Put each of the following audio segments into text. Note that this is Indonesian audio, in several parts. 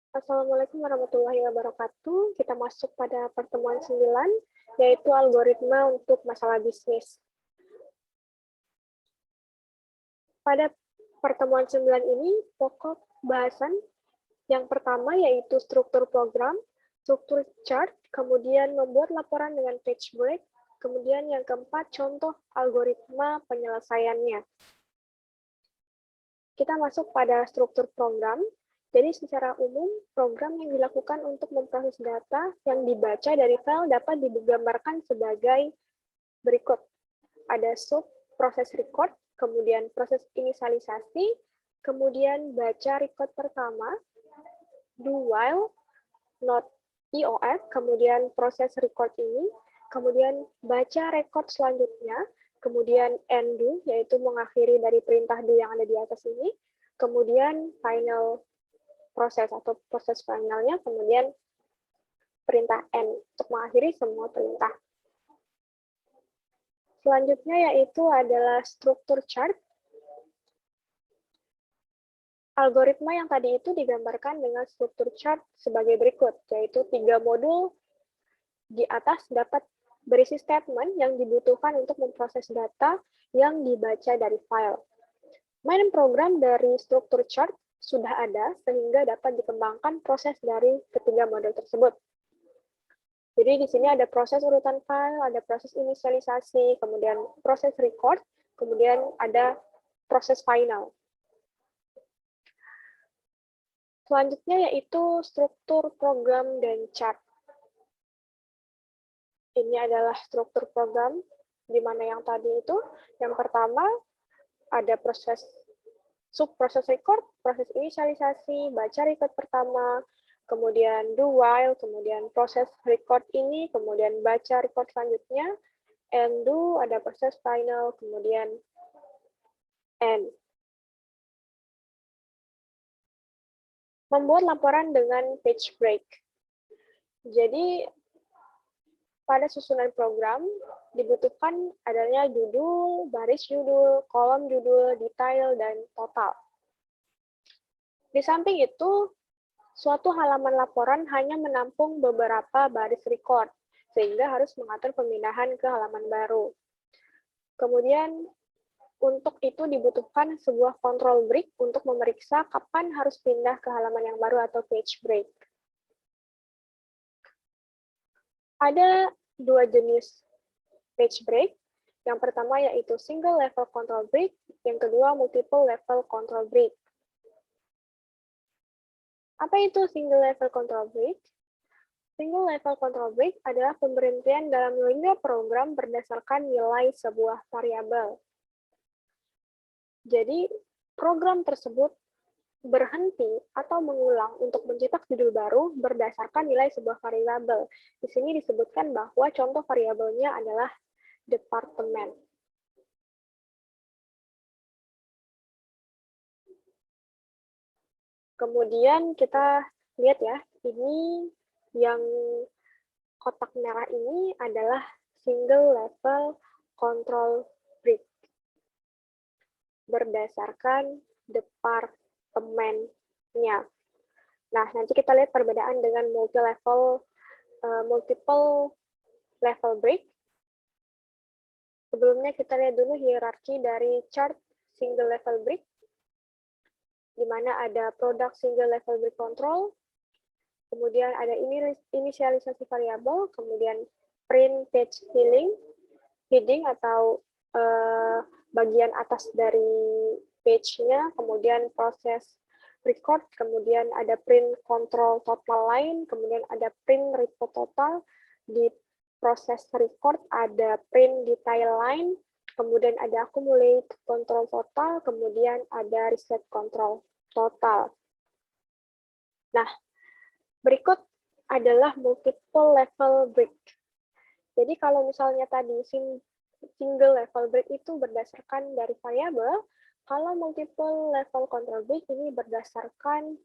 Assalamualaikum warahmatullahi wabarakatuh. Kita masuk pada pertemuan 9, yaitu algoritma untuk masalah bisnis. Pada pertemuan 9 ini, pokok bahasan yang pertama yaitu struktur program, struktur chart, kemudian membuat laporan dengan page break, kemudian yang keempat, contoh algoritma penyelesaiannya. Kita masuk pada struktur program. Jadi secara umum, program yang dilakukan untuk memproses data yang dibaca dari file dapat digambarkan sebagai berikut. Ada sub proses record, kemudian proses inisialisasi, kemudian baca record pertama, do while, not EOF, kemudian proses record ini, kemudian baca record selanjutnya, kemudian end do, yaitu mengakhiri dari perintah do yang ada di atas ini, kemudian final proses atau proses finalnya, kemudian perintah end untuk mengakhiri semua perintah. Selanjutnya yaitu adalah struktur chart. Algoritma yang tadi itu digambarkan dengan struktur chart sebagai berikut, yaitu 3 modul di atas dapat berisi statement yang dibutuhkan untuk memproses data yang dibaca dari file. Main program dari struktur chart sudah ada sehingga dapat dikembangkan proses dari ketiga modul tersebut. Jadi di sini ada proses urutan file, ada proses inisialisasi, kemudian proses record, kemudian ada proses final. Selanjutnya yaitu struktur program dan chart. Ini adalah struktur program, di mana yang tadi itu, yang pertama ada proses subproses record, proses inisialisasi, baca record pertama, kemudian do while, kemudian proses record ini, kemudian baca record selanjutnya, and do, ada proses final, kemudian end. Membuat laporan dengan page break. Jadi, pada susunan program, dibutuhkan adanya judul, baris judul, kolom judul, detail, dan total. Di samping itu, suatu halaman laporan hanya menampung beberapa baris record, sehingga harus mengatur pemindahan ke halaman baru. Kemudian, untuk itu dibutuhkan sebuah control break untuk memeriksa kapan harus pindah ke halaman yang baru atau page break. Ada dua jenis page break. Yang pertama yaitu single level control break, yang kedua multiple level control break. Apa itu single level control break? Single level control break adalah pemberhentian dalam linknya program berdasarkan nilai sebuah variabel. Jadi, program tersebut berhenti atau mengulang untuk mencetak judul baru berdasarkan nilai sebuah variabel. Di sini disebutkan bahwa contoh variabelnya adalah departemen. Kemudian kita lihat ya, ini yang kotak merah ini adalah single level control break berdasarkan departemennya. Nah, nanti kita lihat perbedaan dengan multiple level break. Sebelumnya kita lihat dulu hierarki dari chart single level break, di mana ada product single level break control, kemudian ada inisialisasi variabel, kemudian print page heading atau bagian atas dari page-nya, kemudian proses record, kemudian ada print control total line, kemudian ada print report total, di proses record ada print detail line, kemudian ada accumulate control total, kemudian ada reset control total. Nah, berikut adalah multiple level break. Jadi kalau misalnya tadi single level break itu berdasarkan dari variabel, kalau multiple level control break ini berdasarkan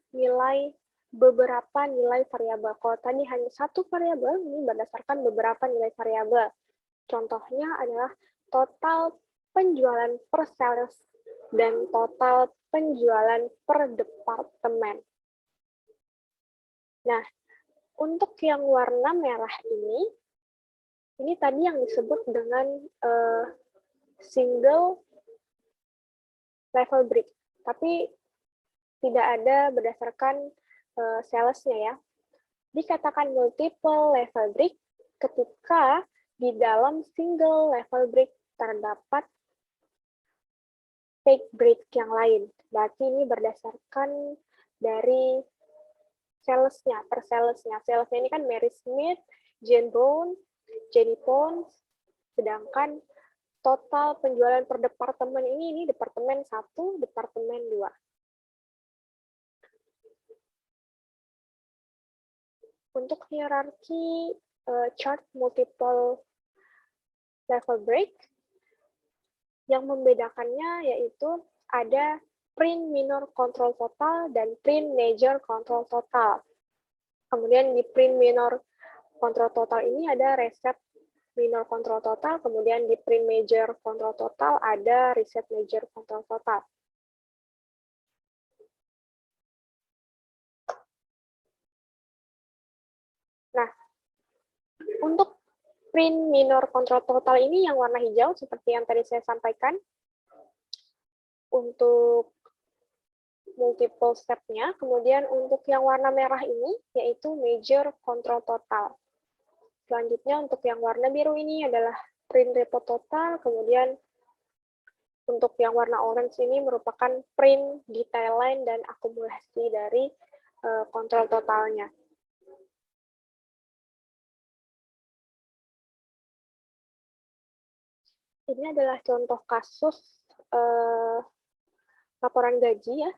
beberapa nilai variabel. Kalau tadi hanya satu variabel, ini berdasarkan beberapa nilai variabel. Contohnya adalah total penjualan per sales dan total penjualan per departemen. Nah, untuk yang warna merah ini tadi yang disebut dengan single level brick, tapi tidak ada berdasarkan salesnya ya. Dikatakan multiple level brick ketika di dalam single level brick terdapat fake brick yang lain. Berarti ini berdasarkan dari salesnya, per salesnya. Salesnya ini kan Mary Smith, Jane Brown, Jenny Pons, sedangkan total penjualan per departemen ini departemen 1, departemen 2. Untuk hierarki chart multiple level break, yang membedakannya yaitu ada print minor control total dan print major control total. Kemudian di print minor control total ini ada reset minor control total, kemudian di print major control total ada reset major control total. Nah, untuk print minor control total ini yang warna hijau seperti yang tadi saya sampaikan. Untuk multiple step-nya, kemudian untuk yang warna merah ini yaitu major control total. Selanjutnya untuk yang warna biru ini adalah print report total, kemudian untuk yang warna orange ini merupakan print detail line dan akumulasi dari kontrol totalnya. Ini adalah contoh kasus laporan gaji ya.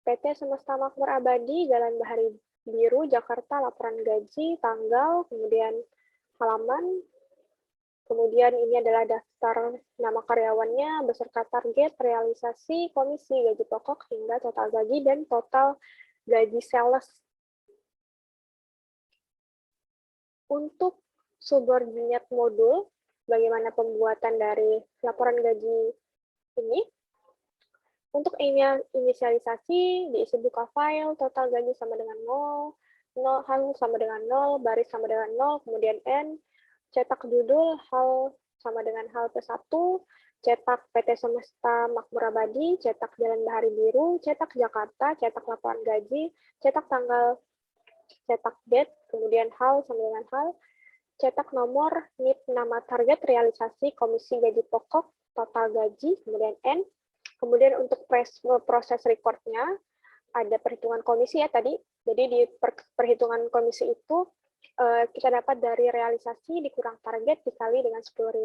PT Semesta Makmur Abadi, Jalan Bahari Biru, Jakarta, laporan gaji, tanggal, kemudian halaman, kemudian ini adalah daftar nama karyawannya beserta target, realisasi, komisi, gaji pokok, hingga total gaji, dan total gaji sales. Untuk subordinate modul, bagaimana pembuatan dari laporan gaji ini? Untuk inisialisasi, diisi buka file, total gaji sama dengan 0, hal sama dengan 0, baris sama dengan 0, kemudian N, cetak judul, hal sama dengan hal plus 1, cetak PT Semesta Makmur Abadi, cetak Jalan Bahari Biru, cetak Jakarta, cetak laporan gaji, cetak tanggal, cetak date, kemudian hal sama dengan hal, cetak nomor, NIP nama target, realisasi, komisi gaji pokok, total gaji, kemudian N. Kemudian untuk proses recordnya, ada perhitungan komisi ya tadi. Jadi di perhitungan komisi itu, kita dapat dari realisasi dikurang target dikali dengan 10.000.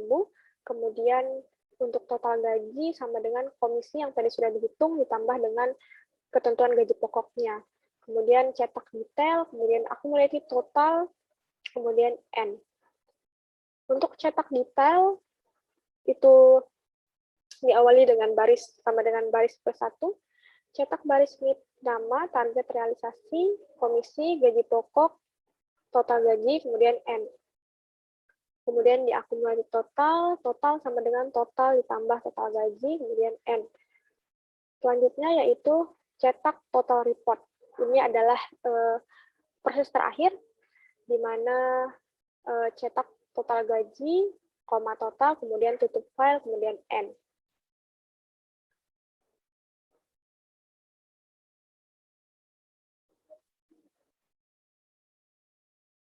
Kemudian untuk total gaji sama dengan komisi yang tadi sudah dihitung ditambah dengan ketentuan gaji pokoknya. Kemudian cetak detail, kemudian akumulatif total, kemudian N. Untuk cetak detail, itu diawali dengan baris sama dengan baris plus 1, cetak baris NIP nama, target realisasi, komisi, gaji pokok, total gaji, kemudian N. Kemudian diakumulasi total, total sama dengan total ditambah total gaji, kemudian N. Selanjutnya yaitu cetak total report. Ini adalah proses terakhir, di mana cetak total gaji, koma total, kemudian tutup file, kemudian N.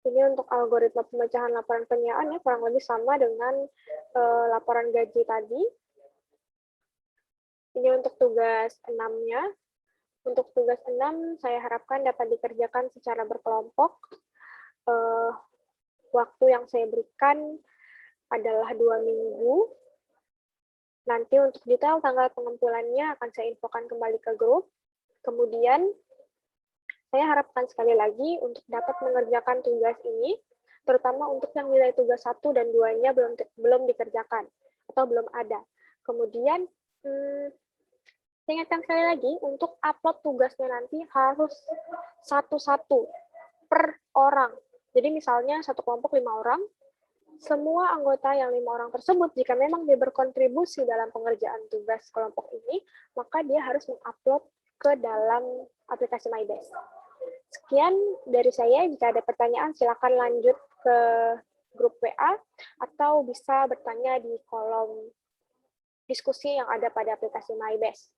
Ini untuk algoritma pemecahan laporan penyewaan ya, kurang lebih sama dengan laporan gaji tadi. Ini untuk tugas 6-nya. Untuk tugas 6, saya harapkan dapat dikerjakan secara berkelompok. Waktu yang saya berikan adalah 2 minggu. Nanti untuk detail tanggal pengumpulannya akan saya infokan kembali ke grup. Kemudian, saya harapkan sekali lagi untuk dapat mengerjakan tugas ini, terutama untuk yang nilai tugas 1 dan 2-nya belum dikerjakan, atau belum ada. Kemudian, saya ingatkan sekali lagi, untuk upload tugasnya nanti harus satu-satu per orang. Jadi misalnya satu kelompok 5 orang, semua anggota yang 5 orang tersebut, jika memang dia berkontribusi dalam pengerjaan tugas kelompok ini, maka dia harus mengupload ke dalam aplikasi MyDesk. Sekian dari saya. Jika ada pertanyaan, silakan lanjut ke grup WA atau bisa bertanya di kolom diskusi yang ada pada aplikasi MyBest.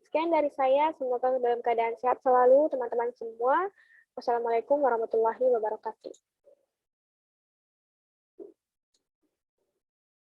Sekian dari saya, semoga dalam keadaan sehat selalu teman-teman semua. Wassalamualaikum warahmatullahi wabarakatuh.